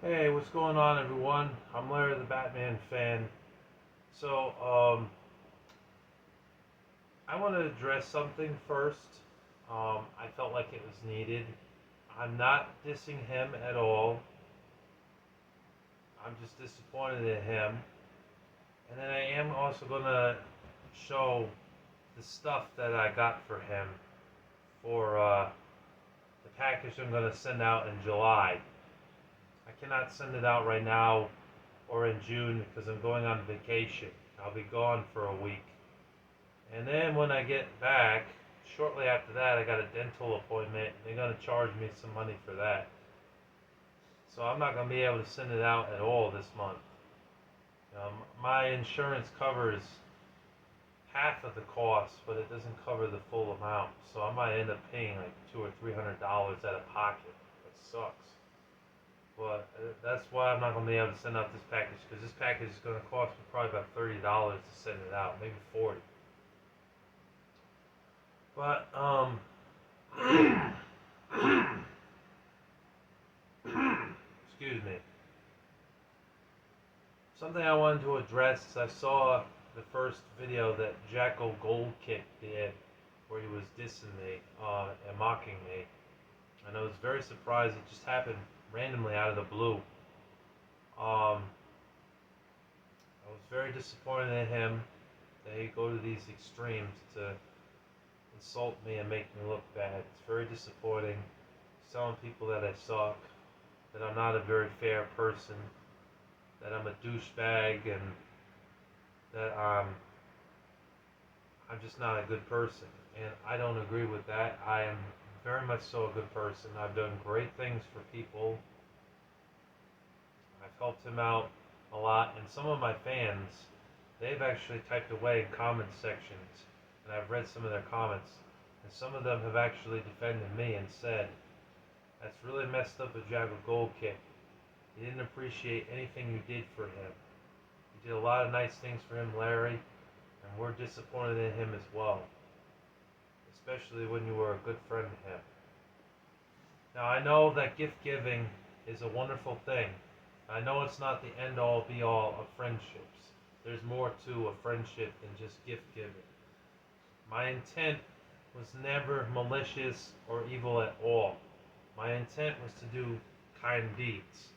Hey, what's going on, everyone? I'm Larry, the Batman fan. So, I want to address something first. I felt like it was needed. I'm not dissing him at all. I'm just disappointed in him. And then I am also going to show the stuff that I got for him for the package I'm going to send out in July. I cannot send it out right now or in June because I'm going on vacation. I'll be gone for a week. And then when I get back, shortly after that, I got a dental appointment. They're going to charge me some money for that. So I'm not going to be able to send it out at all this month. My insurance covers half of the cost, but it doesn't cover the full amount. So I might end up paying like $200 or $300 out of pocket. It sucks. But that's why I'm not going to be able to send out this package because this package is going to cost me probably about $30 to send it out, maybe 40. But excuse me. Something I wanted to address is I saw the first video that jackalgoldkick did, where he was dissing me and mocking me, and I was very surprised. It just happened randomly out of the blue. I was very disappointed in him that he go to these extremes to insult me and make me look bad. It's very disappointing. He's telling people that I suck, that I'm not a very fair person, that I'm a douchebag, and that I'm just not a good person. And I don't agree with that. I am very much so a good person. I've done great things for people. I've helped him out a lot. And some of my fans, they've actually typed away in comment sections, and I've read some of their comments. And some of them have actually defended me and said, that's really messed up with Jagger Gold Kick. He didn't appreciate anything you did for him. You did a lot of nice things for him, Larry, and we're disappointed in him as well, especially when you were a good friend to him. Now, I know that gift giving is a wonderful thing. I know it's not the end all be all of friendships. There's more to a friendship than just gift giving. My intent was never malicious or evil at all. My intent was to do kind deeds.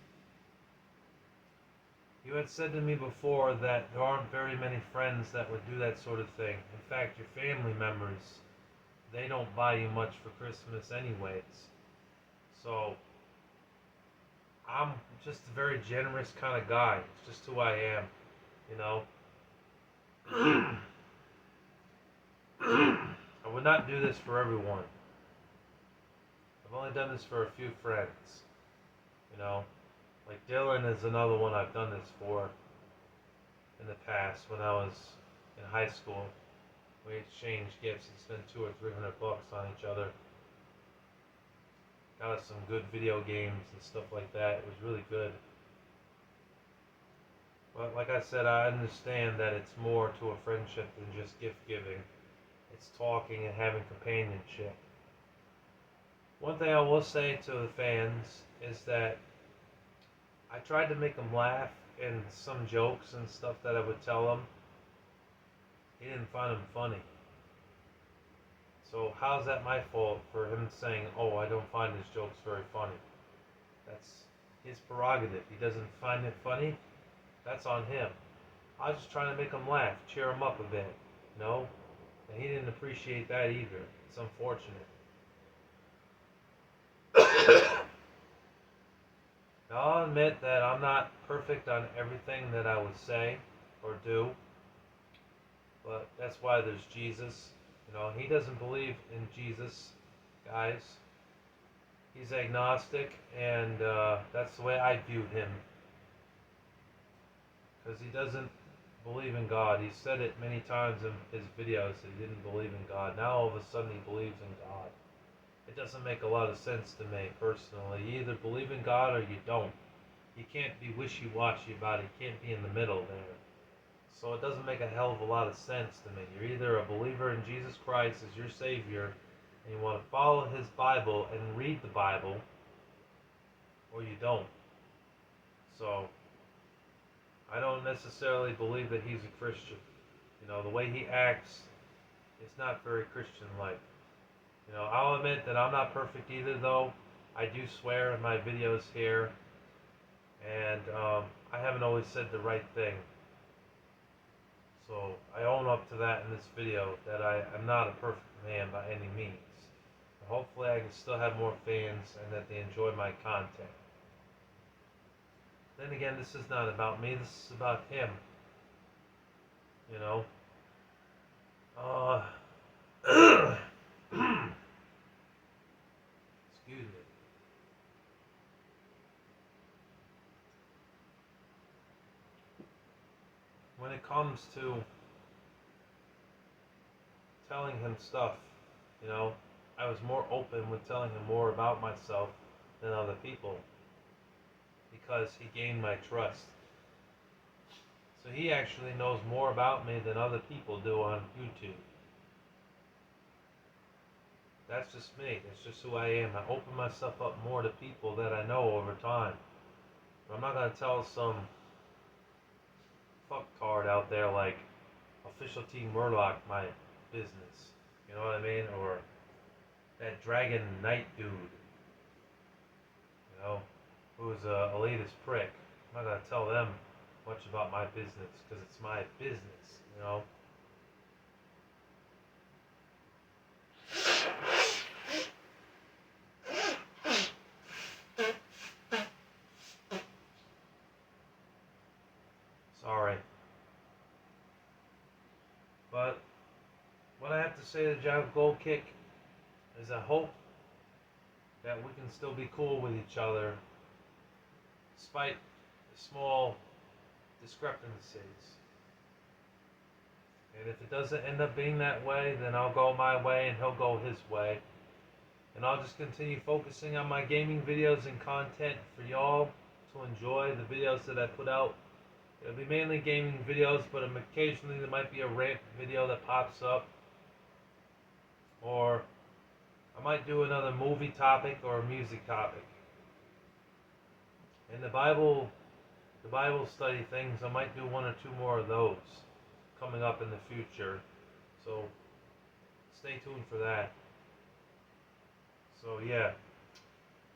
You had said to me before that there aren't very many friends that would do that sort of thing. In fact, your family members, they don't buy you much for Christmas anyways. So, I'm just a very generous kind of guy. It's just who I am, you know. I would not do this for everyone. I've only done this for a few friends, you know. Like Dylan is another one I've done this for in the past when I was in high school. We exchanged gifts and spent $200 or $300 on each other. Got us some good video games and stuff like that. It was really good. But like I said, I understand that it's more to a friendship than just gift giving. It's talking and having companionship. One thing I will say to the fans is that I tried to make them laugh in some jokes and stuff that I would tell them. He didn't find them funny. So how's that my fault for him saying, oh, I don't find his jokes very funny? That's his prerogative. He doesn't find it funny. That's on him. I was just trying to make him laugh, cheer him up a bit, you know? And he didn't appreciate that either. It's unfortunate. Now, I'll admit that I'm not perfect on everything that I would say or do, but that's why there's Jesus. You know, he doesn't believe in Jesus, guys. He's agnostic, and that's the way I view him. Because he doesn't believe in God. He said it many times in his videos that he didn't believe in God. Now all of a sudden he believes in God. It doesn't make a lot of sense to me, personally. You either believe in God or you don't. You can't be wishy-washy about it. You can't be in the middle there. So it doesn't make a hell of a lot of sense to me. You're either a believer in Jesus Christ as your Savior, and you want to follow His Bible and read the Bible, or you don't. So I don't necessarily believe that he's a Christian. You know, the way he acts is not very Christian-like. You know, I'll admit that I'm not perfect either, though. I do swear in my videos here, and I haven't always said the right thing. So I own up to that in this video, that I am not a perfect man by any means. And hopefully I can still have more fans and that they enjoy my content. Then again, this is not about me, this is about him. You know? Excuse me. When it comes to telling him stuff, you know, I was more open with telling him more about myself than other people, because he gained my trust. So he actually knows more about me than other people do on YouTube. That's just me. That's just who I am. I open myself up more to people that I know over time. But I'm not going to tell some fucktard out there like Official Team Murloc my business. You know what I mean? Or that Dragon Knight dude. You know? Who's a elitist prick. I'm not going to tell them much about my business because it's my business, you know? Sorry. But what I have to say to jackalgoldkick is I hope that we can still be cool with each other despite the small discrepancies. And if it doesn't end up being that way, then I'll go my way and he'll go his way. And I'll just continue focusing on my gaming videos and content for y'all to enjoy the videos that I put out. It'll be mainly gaming videos, but occasionally there might be a rant video that pops up. Or I might do another movie topic or a music topic. And the Bible study things, I might do one or two more of those coming up in the future. So stay tuned for that. So yeah,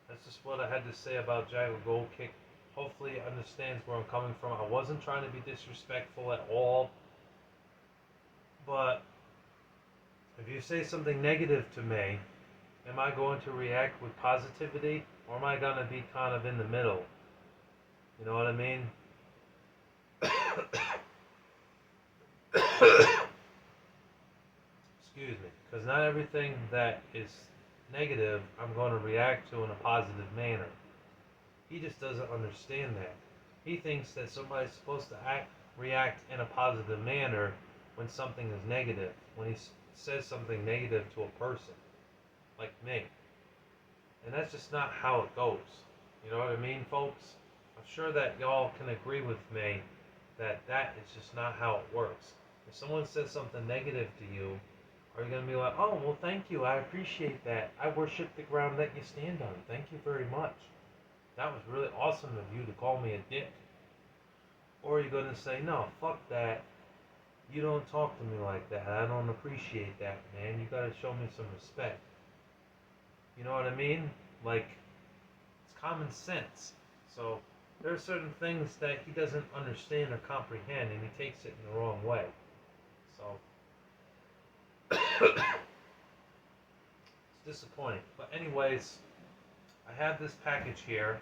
that's just what I had to say about jackalgoldkick. Hopefully he understands where I'm coming from. I wasn't trying to be disrespectful at all. But if you say something negative to me, am I going to react with positivity? Or am I going to be kind of in the middle? You know what I mean? Excuse me. Because not everything that is negative I'm going to react to in a positive manner. He just doesn't understand that. He thinks that somebody's supposed to react in a positive manner when something is negative. When he says something negative to a person, like me. And that's just not how it goes. You know what I mean, folks? I'm sure that y'all can agree with me that that is just not how it works. If someone says something negative to you, are you going to be like, oh, well, thank you, I appreciate that. I worship the ground that you stand on. Thank you very much. That was really awesome of you to call me a dick. Or are you going to say, no, fuck that. You don't talk to me like that. I don't appreciate that, man. You got to show me some respect. You know what I mean? Like, it's common sense. So, there are certain things that he doesn't understand or comprehend, and he takes it in the wrong way. So, it's disappointing. But anyways, I have this package here.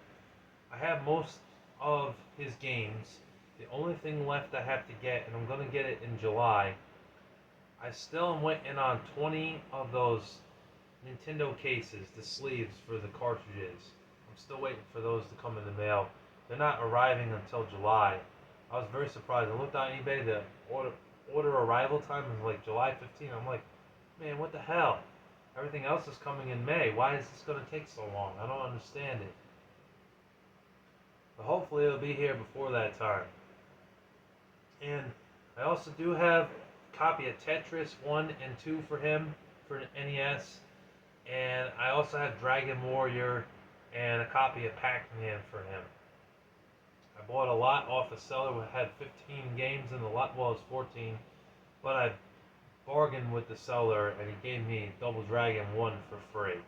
I have most of his games. The only thing left I have to get, and I'm going to get it in July, I still am waiting on 20 of those Nintendo cases, the sleeves for the cartridges. I'm still waiting for those to come in the mail. They're not arriving until July. I was very surprised. I looked on eBay, the order arrival time is like July 15th. I'm like, man, what the hell? Everything else is coming in May. Why is this going to take so long? I don't understand it. But hopefully it'll be here before that time. And I also do have a copy of Tetris 1 and 2 for him, for NES. And I also have Dragon Warrior and a copy of Pac-Man for him. I bought a lot off a seller who had 15 games in the lot. Well, it was 14, but I bargained with the seller and he gave me Double Dragon 1 for free.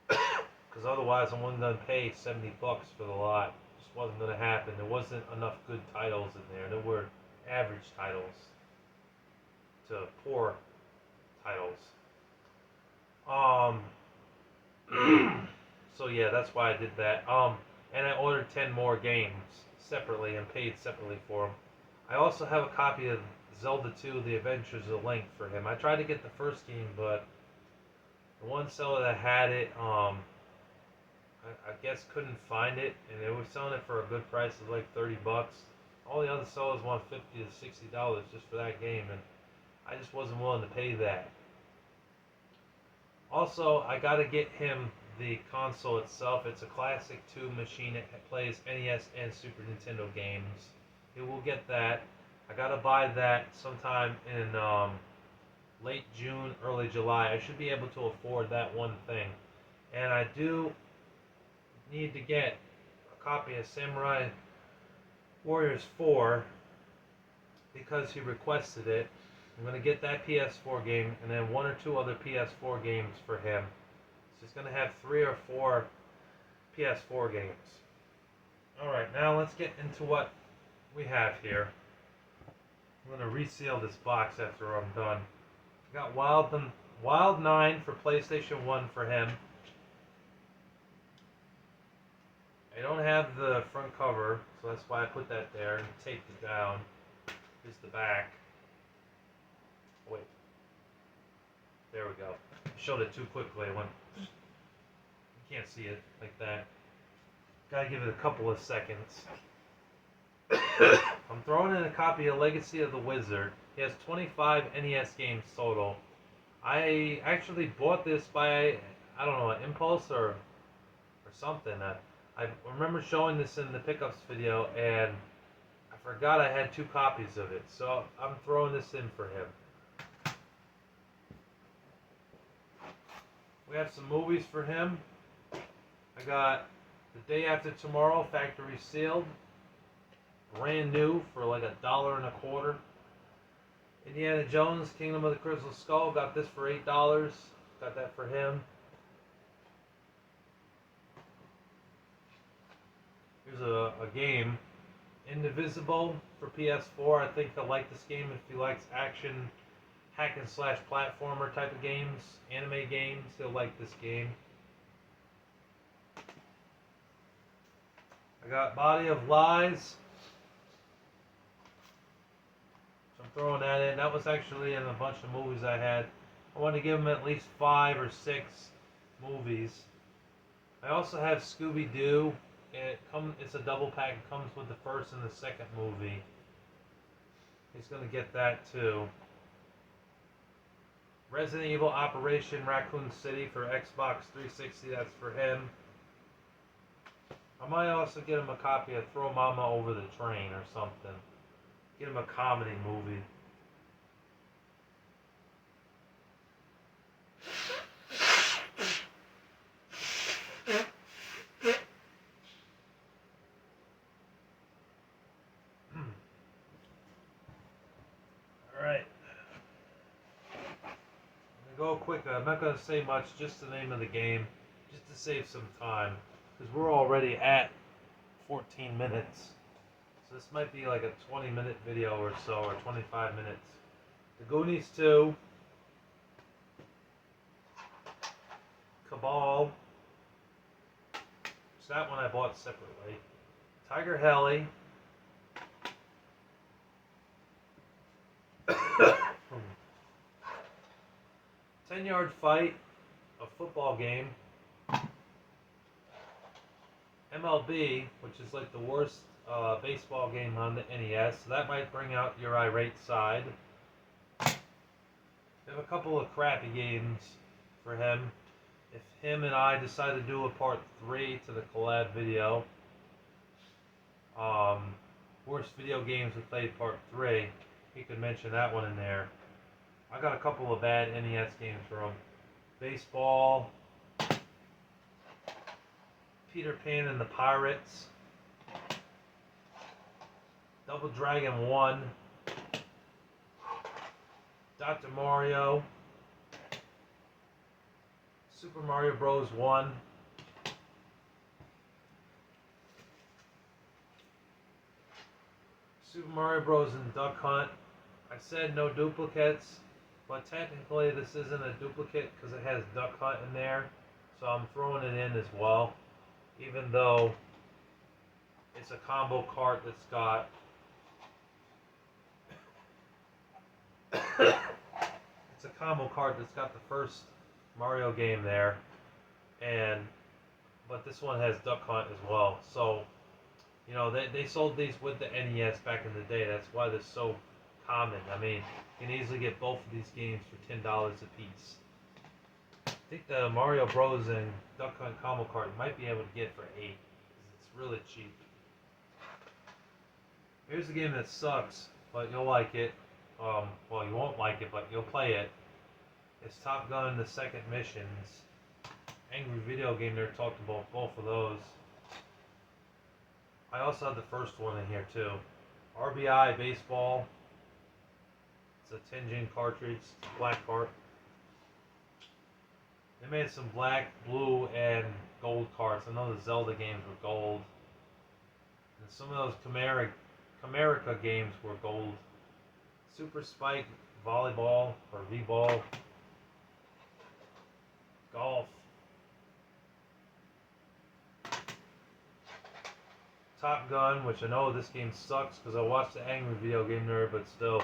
Because otherwise I wasn't going to pay $70 for the lot. It just wasn't going to happen. There wasn't enough good titles in there. There were average titles to poor titles. So yeah, that's why I did that. And I ordered 10 more games separately and paid separately for them. I also have a copy of Zelda 2: The Adventures of Link for him. I tried to get the first game, but the one seller that had it, I guess couldn't find it, and they were selling it for a good price of like $30. All the other sellers want $50 to $60 just for that game, and I just wasn't willing to pay that. Also, I got to get him the console itself. It's a Classic 2 machine. It plays NES and Super Nintendo games. He will get that. I got to buy that sometime in late June, early July. I should be able to afford that one thing. And I do need to get a copy of Samurai Warriors 4 because he requested it. I'm going to get that PS4 game and then one or two other PS4 games for him. So he's going to have 3 or 4 PS4 games. Alright, now let's get into what we have here. I'm going to reseal this box after I'm done. I got Wild 9 for PlayStation 1 for him. I don't have the front cover, so that's why I put that there and taped it down. Here's the back. Wait. There we go. I showed it too quickly. You can't see it like that. Gotta give it a couple of seconds. I'm throwing in a copy of Legacy of the Wizard. He has 25 NES games total. I actually bought this by, I don't know, an impulse or something. I remember showing this in the pickups video, and I forgot I had 2 copies of it. So I'm throwing this in for him. We have some movies for him. I got The Day After Tomorrow, factory sealed. Brand new for like $1.25. Indiana Jones, Kingdom of the Crystal Skull, got this for $8. Got that for him. Here's a game, Indivisible for PS4. I think he'll like this game if he likes action, hack and slash platformer type of games, anime games. He'll like this game. I got Body of Lies. So I'm throwing that in. That was actually in a bunch of movies I had. I want to give him at least 5 or 6 movies. I also have Scooby-Doo. It's a double pack. It comes with the first and the second movie. He's going to get that too. Resident Evil Operation Raccoon City for Xbox 360. That's for him. I might also get him a copy of Throw Mama Over the Train or something. Get him a comedy movie. Alright. I'm going to go quick. I'm not going to say much, just the name of the game, just to save some time. Because we're already at 14 minutes. So this might be like a 20-minute video or so, or 25 minutes. The Goonies 2. Cabal. So that one I bought separately. Tiger Heli. 10-Yard Fight, a football game. MLB, which is like the worst baseball game on the NES, so that might bring out your irate side. We have a couple of crappy games for him. If him and I decide to do a part 3 to the collab video, worst video games we played part 3, he could mention that one in there. I got a couple of bad NES games for him. Baseball, Peter Pan and the Pirates, Double Dragon 1, Dr. Mario, Super Mario Bros. 1, Super Mario Bros. And Duck Hunt. I said no duplicates, but technically this isn't a duplicate because it has Duck Hunt in there, so I'm throwing it in as well, even though it's a combo cart that's got it's a combo cart that's got the first Mario game there, but this one has Duck Hunt as well. So, you know, they sold these with the NES back in the day. That's why they're so common. I mean, you can easily get both of these games for $10 a piece. I think the Mario Bros. And Duck Hunt combo cart you might be able to get for $8 because it's really cheap. Here's a game that sucks, but you'll like it. Well, you won't like it, but you'll play it. It's Top Gun: The Second Missions. Angry Video Game Nerd talked about both of those. I also have the first one in here too. RBI Baseball. It's a 10-gen cartridge, it's a black cart. They made some black, blue, and gold carts. I know the Zelda games were gold. And some of those Comerica games were gold. Super Spike Volleyball, or V-Ball. Golf. Top Gun, which I know this game sucks because I watched the Angry Video Game Nerd, but still,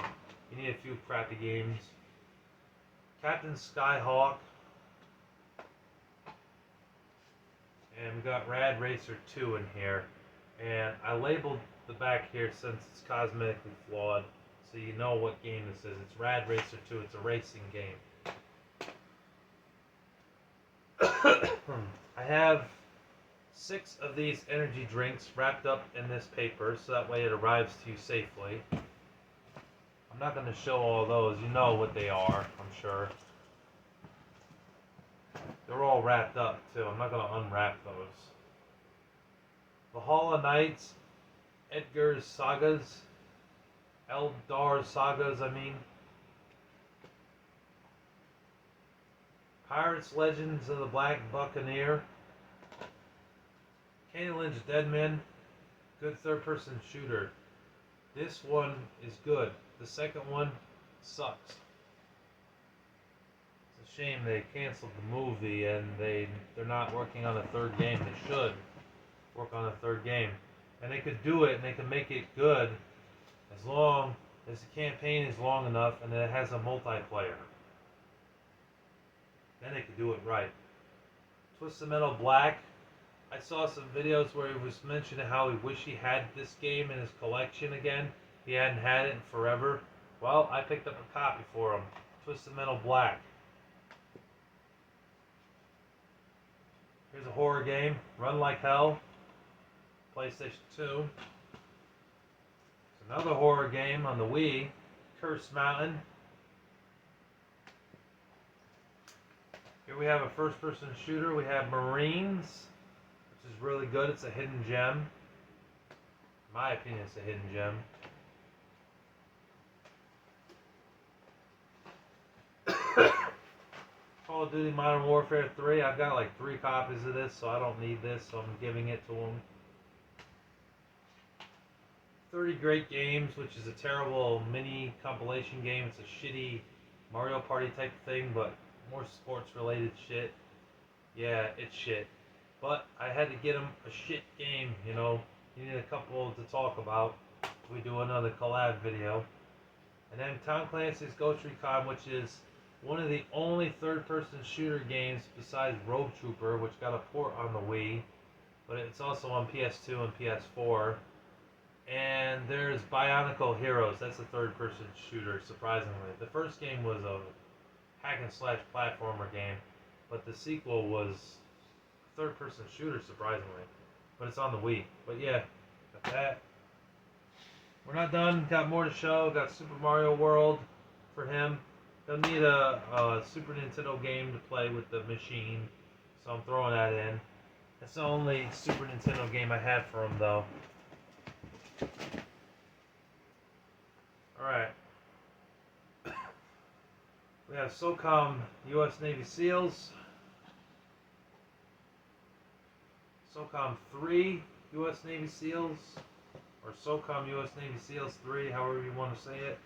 you need a few crappy games. Captain Skyhawk. And we got Rad Racer 2 in here. And I labeled the back here since it's cosmetically flawed, so you know what game this is. It's Rad Racer 2, it's a racing game. I have 6 of these energy drinks wrapped up in this paper so that way it arrives to you safely. I'm not going to show all those. You know what they are, I'm sure. They're all wrapped up too. I'm not going to unwrap those. Valhalla Knights, Edgar's Sagas, Eldar's Sagas, I mean. Pirates Legends of the Black Buccaneer. Kenny Lynch Deadman, good third-person shooter. This one is good. The second one sucks. It's a shame they canceled the movie and they're not working on a third game. They should work on a third game. And they could do it and they can make it good as long as the campaign is long enough and it has a multiplayer. Then they could do it right. Twisted Metal Black. I saw some videos where he was mentioning how he wished he had this game in his collection again. He hadn't had it in forever. Well, I picked up a copy for him. Twisted Metal Black. Here's a horror game. Run Like Hell. PlayStation 2. There's another horror game on the Wii. Cursed Mountain. Here we have a first-person shooter. We have Marines, which is really good. It's a hidden gem. In my opinion, it's a hidden gem. Call of Duty Modern Warfare 3. I've got like 3 copies of this, so I don't need this, so I'm giving it to him. 30 Great Games, which is a terrible mini compilation game. It's a shitty Mario Party type thing, but more sports-related shit. Yeah, it's shit. But I had to get him a shit game, you know. You need a couple to talk about. We do another collab video. And then Tom Clancy's Ghost Recon, which is one of the only third-person shooter games besides Rogue Trooper, which got a port on the Wii. But it's also on PS2 and PS4. And there's Bionicle Heroes. That's a third-person shooter, surprisingly. The first game was a hack-and-slash platformer game, but the sequel was a third-person shooter, surprisingly. But it's on the Wii. But yeah, got that. We're not done. Got more to show. Got Super Mario World for him. He'll need a Super Nintendo game to play with the machine, so I'm throwing that in. That's the only Super Nintendo game I had for him, though. Alright. We have SOCOM U.S. Navy SEALs. SOCOM 3 U.S. Navy SEALs. Or SOCOM U.S. Navy SEALs 3, however you want to say it.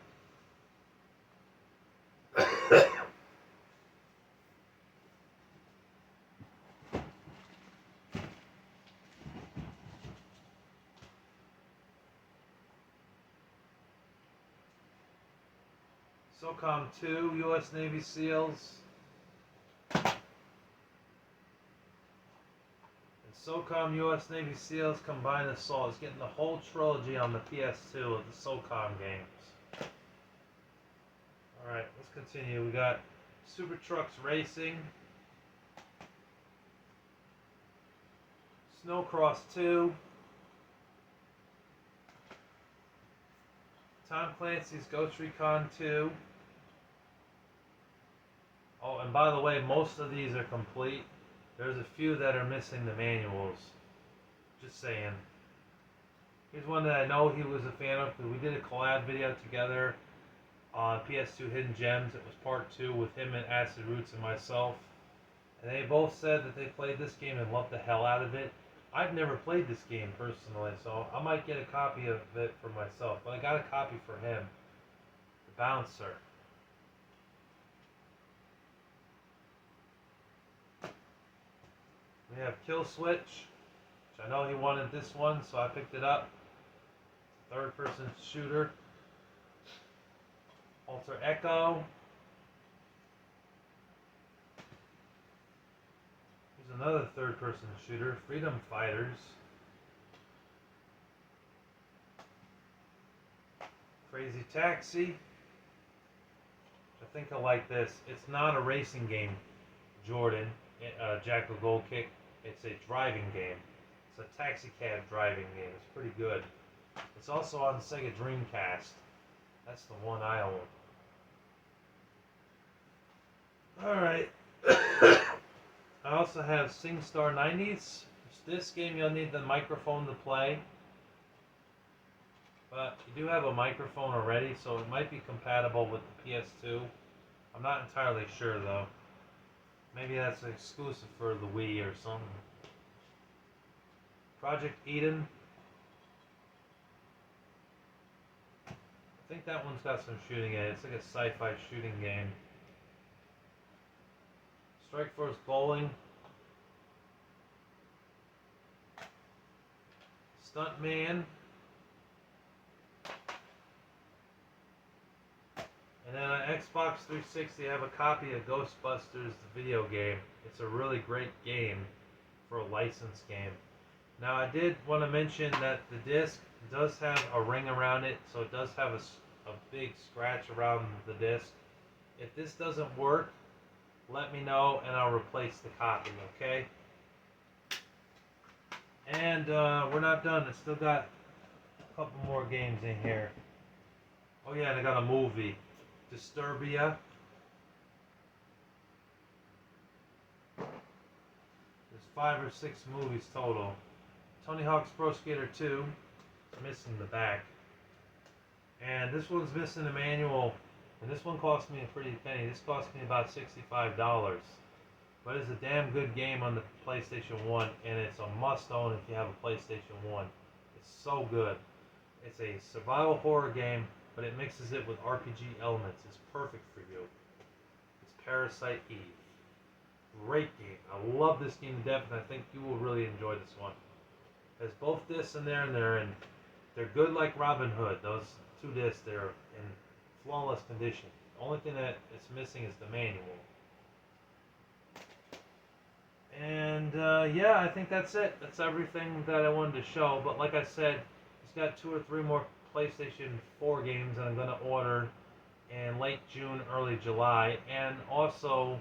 SOCOM 2 U.S. Navy SEALs. And SOCOM U.S. Navy SEALs Combined Assault is getting the whole trilogy on the PS2 of the SOCOM games. Alright, let's continue. We got Super Trucks Racing. Snowcross 2. Tom Clancy's Ghost Recon 2. Oh, and by the way, most of these are complete. There's a few that are missing the manuals. Just saying. Here's one that I know he was a fan of, because we did a collab video together on PS2 Hidden Gems. It was part 2 with him and Acid Roots and myself. And they both said that they played this game and loved the hell out of it. I've never played this game personally, so I might get a copy of it for myself. But I got a copy for him. The Bouncer. We have Kill Switch, which I know he wanted this one, so I picked it up. Third-person shooter. Alter Echo. Here's another third-person shooter, Freedom Fighters. Crazy Taxi. I think I like this. It's not a racing game, Jordan, jackalgoldkick. It's a driving game. It's a taxi cab driving game. It's pretty good. It's also on Sega Dreamcast. That's the one I own. Alright. I also have SingStar 90s. This game you'll need the microphone to play. But you do have a microphone already, so it might be compatible with the PS2. I'm not entirely sure though. Maybe that's exclusive for the Wii or something. Project Eden. I think that one's got some shooting in it. It's like a sci-fi shooting game. Strike Force Bowling. Stuntman. And then on Xbox 360 I have a copy of Ghostbusters, the video game. It's a really great game for a licensed game. Now I did want to mention that the disc does have a ring around it, so it does have a big scratch around the disc. If this doesn't work, let me know and I'll replace the copy, okay? And we're not done. I still got a couple more games in here. Oh yeah, and I got a movie. Disturbia. There's 5 or 6 movies total. Tony Hawk's Pro Skater 2. It's missing the back. And this one's missing the manual. And this one cost me a pretty penny. This cost me about $65. But it's a damn good game on the PlayStation 1. And it's a must-own if you have a PlayStation 1. It's so good. It's a survival horror game, but it mixes it with RPG elements. It's perfect for you. It's Parasite Eve. Great game. I love this game to death, and I think you will really enjoy this one. There's both discs in there, and they're good like Robin Hood. Those 2 discs, they're in flawless condition. The only thing that is missing is the manual. And yeah, I think that's it. That's everything that I wanted to show. But like I said, he's got 2 or 3 more PlayStation 4 games that I'm going to order in late June, early July. And also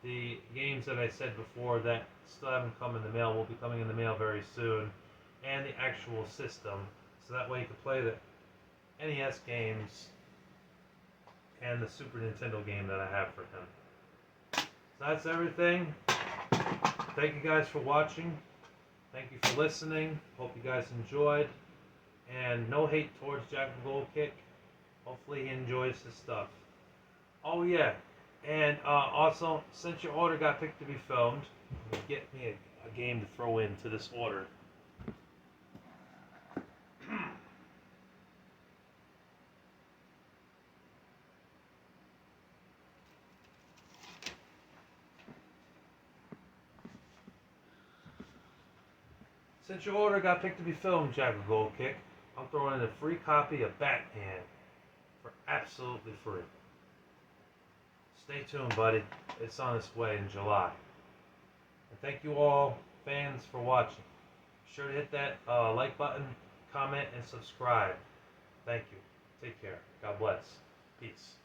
the games that I said before that still haven't come in the mail will be coming in the mail very soon. And the actual system. So that way you can play the NES games and the Super Nintendo game that I have for him. So that's everything. Thank you guys for watching. Thank you for listening. Hope you guys enjoyed. And no hate towards jackalgoldkick. Hopefully he enjoys the stuff. Oh yeah, and also since your order got picked to be filmed, get me a game to throw into this order. Since your order got picked to be filmed, jackalgoldkick, I'm throwing in a free copy of Batman for absolutely free. Stay tuned, buddy. It's on its way in July. And thank you all, fans, for watching. Be sure to hit that like button, comment, and subscribe. Thank you. Take care. God bless. Peace.